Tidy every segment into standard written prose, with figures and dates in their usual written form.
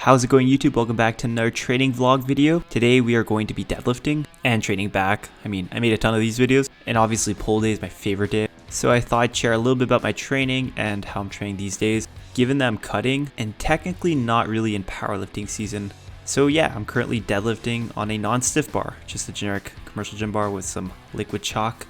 How's it going, YouTube? Welcome back to another training vlog video. Today we are going to be deadlifting and training back. I made a ton of these videos, and obviously pull day is my favorite day. So I thought I'd share a little bit about my training and how I'm training these days, given that I'm cutting and technically not really in powerlifting season. So yeah, I'm currently deadlifting on a non-stiff bar, just a generic commercial gym bar with some liquid chalk,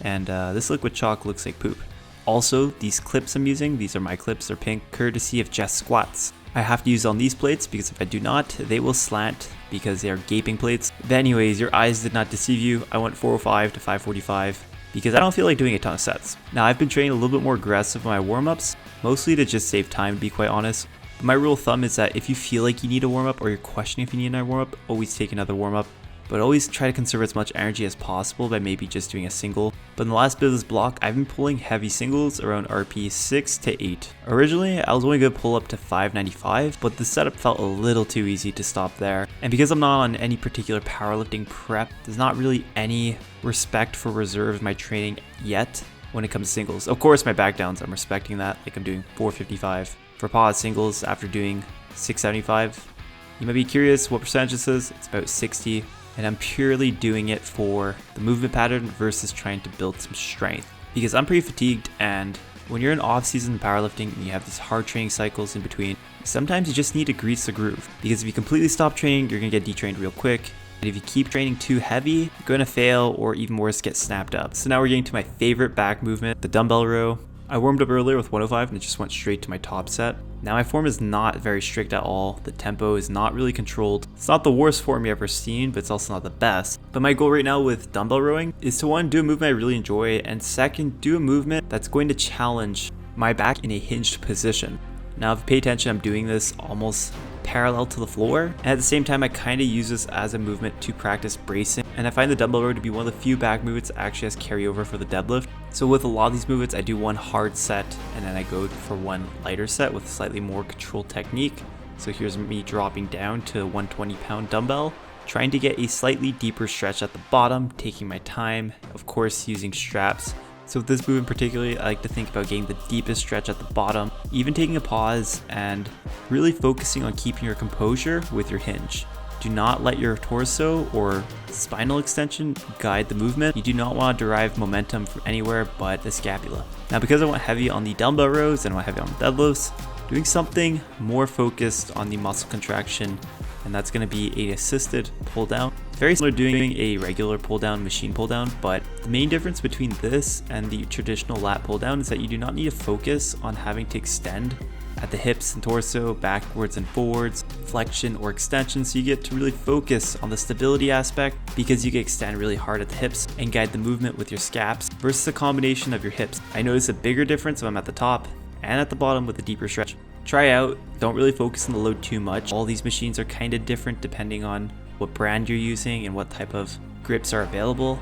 and this liquid chalk looks like poop. Also, these clips I'm using, these are my clips, they're pink, courtesy of Jess Squats. I have to use on these plates because if I do not, they will slant because they are gaping plates. But anyways, your eyes did not deceive you. I went 405 to 545 because I don't feel like doing a ton of sets. Now, I've been training a little bit more aggressive in my warm-ups, mostly to just save time, to be quite honest. But my rule of thumb is that if you feel like you need a warm-up or you're questioning if you need another warm-up, always take another warm-up. But always try to conserve as much energy as possible by maybe just doing a single. But in the last bit of this block, I've been pulling heavy singles around RP 6 to 8. Originally, I was only going to pull up to 595, but the setup felt a little too easy to stop there. And because I'm not on any particular powerlifting prep, there's not really any respect for reserve in my training yet when it comes to singles. Of course, my back downs, I'm respecting that, like I'm doing 455. For pause singles after doing 675, you might be curious what percentage this is. It's about 60. And I'm purely doing it for the movement pattern versus trying to build some strength. Because I'm pretty fatigued, and when you're in off-season powerlifting and you have these hard training cycles in between, sometimes you just need to grease the groove. Because if you completely stop training, you're going to get detrained real quick. And if you keep training too heavy, you're going to fail or even worse, get snapped up. So now we're getting to my favorite back movement, the dumbbell row. I warmed up earlier with 105 and it just went straight to my top set. Now my form is not very strict at all. The tempo is not really controlled. It's not the worst form you've ever seen, but it's also not the best. But my goal right now with dumbbell rowing is to, one, do a movement I really enjoy, and second, do a movement that's going to challenge my back in a hinged position. Now if you pay attention, I'm doing this almost parallel to the floor, and at the same time I kind of use this as a movement to practice bracing, and I find the dumbbell row to be one of the few back movements that actually has carryover for the deadlift. So with a lot of these movements, I do one hard set and then I go for one lighter set with slightly more controlled technique. So here's me dropping down to a 120-pound dumbbell, trying to get a slightly deeper stretch at the bottom, taking my time, of course using straps. So with this movement particularly, I like to think about getting the deepest stretch at the bottom, even taking a pause and really focusing on keeping your composure with your hinge. Do not let your torso or spinal extension guide the movement. You do not want to derive momentum from anywhere but the scapula. Now because I went heavy on the dumbbell rows and I went heavy on the deadlifts, doing something more focused on the muscle contraction, and that's going to be an assisted pull down. Very similar to doing a regular pull down, machine pull down, but the main difference between this and the traditional lat pull down is that you do not need to focus on having to extend at the hips and torso, backwards and forwards, flexion or extension, so you get to really focus on the stability aspect because you can extend really hard at the hips and guide the movement with your scaps versus a combination of your hips. I notice a bigger difference if I'm at the top and at the bottom with a deeper stretch. Try out, don't really focus on the load too much. All these machines are kind of different depending on what brand you're using and what type of grips are available.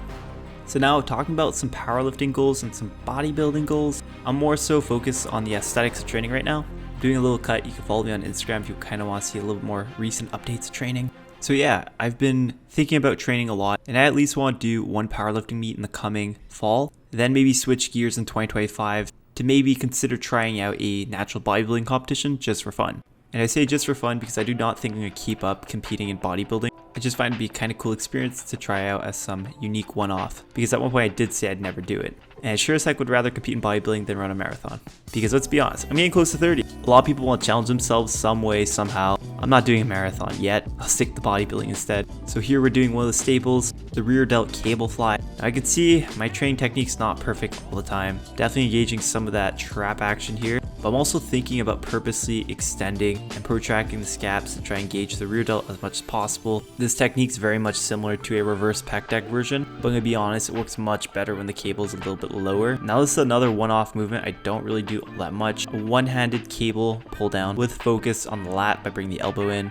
So now talking about some powerlifting goals and some bodybuilding goals, I'm more so focused on the aesthetics of training right now. I'm doing a little cut, you can follow me on Instagram if you kind of want to see a little more recent updates of training. So yeah, I've been thinking about training a lot, and I at least want to do one powerlifting meet in the coming fall, then maybe switch gears in 2025 to maybe consider trying out a natural bodybuilding competition just for fun. And I say just for fun because I do not think I'm going to keep up competing in bodybuilding. I just find it to be a kind of cool experience to try out as some unique one-off, because at one point I did say I'd never do it. And I sure as heck would rather compete in bodybuilding than run a marathon. Because let's be honest, I'm getting close to 30. A lot of people want to challenge themselves some way, somehow. I'm not doing a marathon yet. I'll stick to bodybuilding instead. So here we're doing one of the staples, the rear delt cable fly. Now I can see my training technique's not perfect all the time. Definitely engaging some of that trap action here. But I'm also thinking about purposely extending and protracting the scaps to try and engage the rear delt as much as possible. This technique is very much similar to a reverse pec deck version, but I'm going to be honest, it works much better when the cable is a little bit lower. Now this is another one-off movement I don't really do that much. A one-handed cable pull down with focus on the lat by bringing the elbow in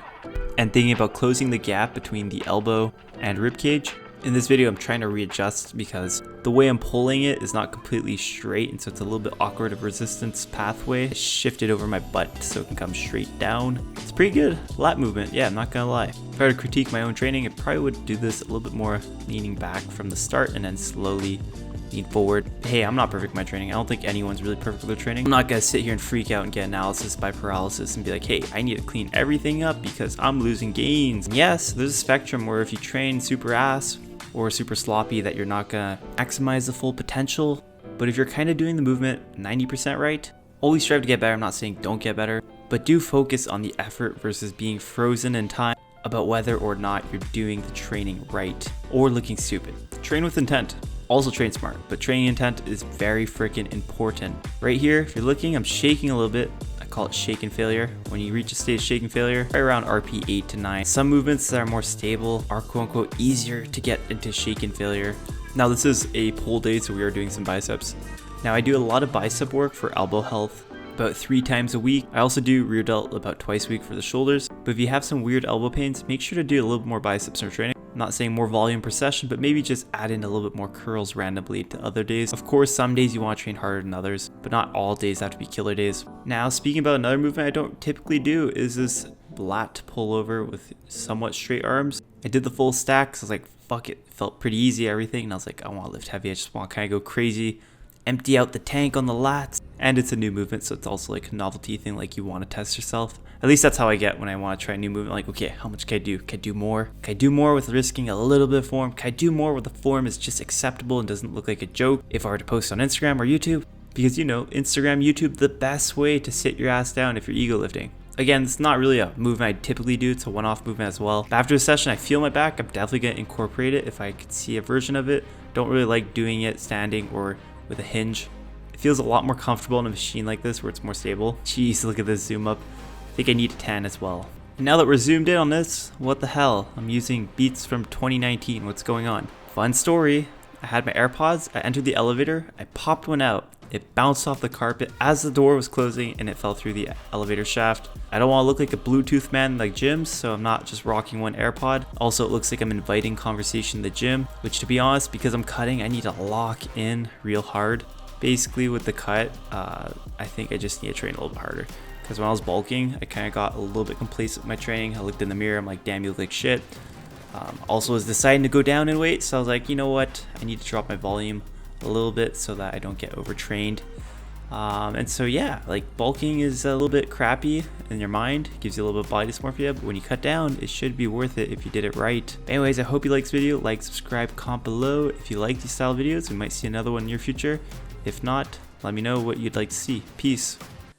and thinking about closing the gap between the elbow and rib cage. In this video, I'm trying to readjust because the way I'm pulling it is not completely straight, and so it's a little bit awkward of resistance pathway. I shifted over my butt so it can come straight down. It's pretty good lat movement, yeah, I'm not gonna lie. If I were to critique my own training, I probably would do this a little bit more leaning back from the start and then slowly lean forward. Hey, I'm not perfect in my training. I don't think anyone's really perfect with their training. I'm not gonna sit here and freak out and get analysis by paralysis and be like, hey, I need to clean everything up because I'm losing gains. And yes, there's a spectrum where if you train super ass or super sloppy that you're not gonna maximize the full potential. But if you're kind of doing the movement 90% right, always strive to get better. I'm not saying don't get better, but do focus on the effort versus being frozen in time about whether or not you're doing the training right or looking stupid. Train with intent. Also train smart, but training intent is very freaking important. Right here, if you're looking, I'm shaking a little bit. I call it shaken failure. When you reach a stage of shaken failure, right around RP 8 to 9. Some movements that are more stable are quote unquote easier to get into shaken failure. Now this is a pull day, so we are doing some biceps. Now I do a lot of bicep work for elbow health, about 3 times a week. I also do rear delt about twice a week for the shoulders. But if you have some weird elbow pains, make sure to do a little bit more biceps in your training. I'm not saying more volume per session, but maybe just add in a little bit more curls randomly to other days. Of course, some days you want to train harder than others, but not all days have to be killer days. Now, speaking about another movement I don't typically do is this lat pull over with somewhat straight arms. I did the full stack, so I was like, fuck it. Felt pretty easy, everything. And I was like, I want to lift heavy. I just want to kind of go crazy, empty out the tank on the lats. And it's a new movement, so it's also like a novelty thing, like you want to test yourself. At least that's how I get when I want to try a new movement. Like, okay, how much can I do? Can I do more? Can I do more with risking a little bit of form? Can I do more where the form is just acceptable and doesn't look like a joke if I were to post on Instagram or YouTube? Because, you know, Instagram, YouTube, the best way to sit your ass down if you're ego lifting. Again, it's not really a movement I typically do. It's a one-off movement as well. But after a session, I feel my back. I'm definitely going to incorporate it if I could see a version of it. Don't really like doing it standing or with a hinge. It feels a lot more comfortable on a machine like this where it's more stable. Jeez, look at this zoom up. I think I need a 10 as well. And now that we're zoomed in on this, what the hell? I'm using beats from 2019. What's going on? Fun story. I had my AirPods. I entered the elevator. I popped one out. It bounced off the carpet as the door was closing and it fell through the elevator shaft. I don't want to look like a Bluetooth man like gyms, so I'm not just rocking one AirPod. Also, it looks like I'm inviting conversation in the gym, which to be honest, because I'm cutting, I need to lock in real hard. Basically with the cut, I think I just need to train a little bit harder. Because when I was bulking, I kind of got a little bit complacent with my training. I looked in the mirror, I'm like, damn, you look like shit. Also was deciding to go down in weight, so I was like, you know what? I need to drop my volume a little bit so that I don't get overtrained. And so yeah, like bulking is a little bit crappy in your mind, gives you a little bit of body dysmorphia, but when you cut down, it should be worth it if you did it right. But anyways, I hope you liked this video. Like, subscribe, comment below if you like these style videos. We might see another one in your future. If not, let me know what you'd like to see. Peace.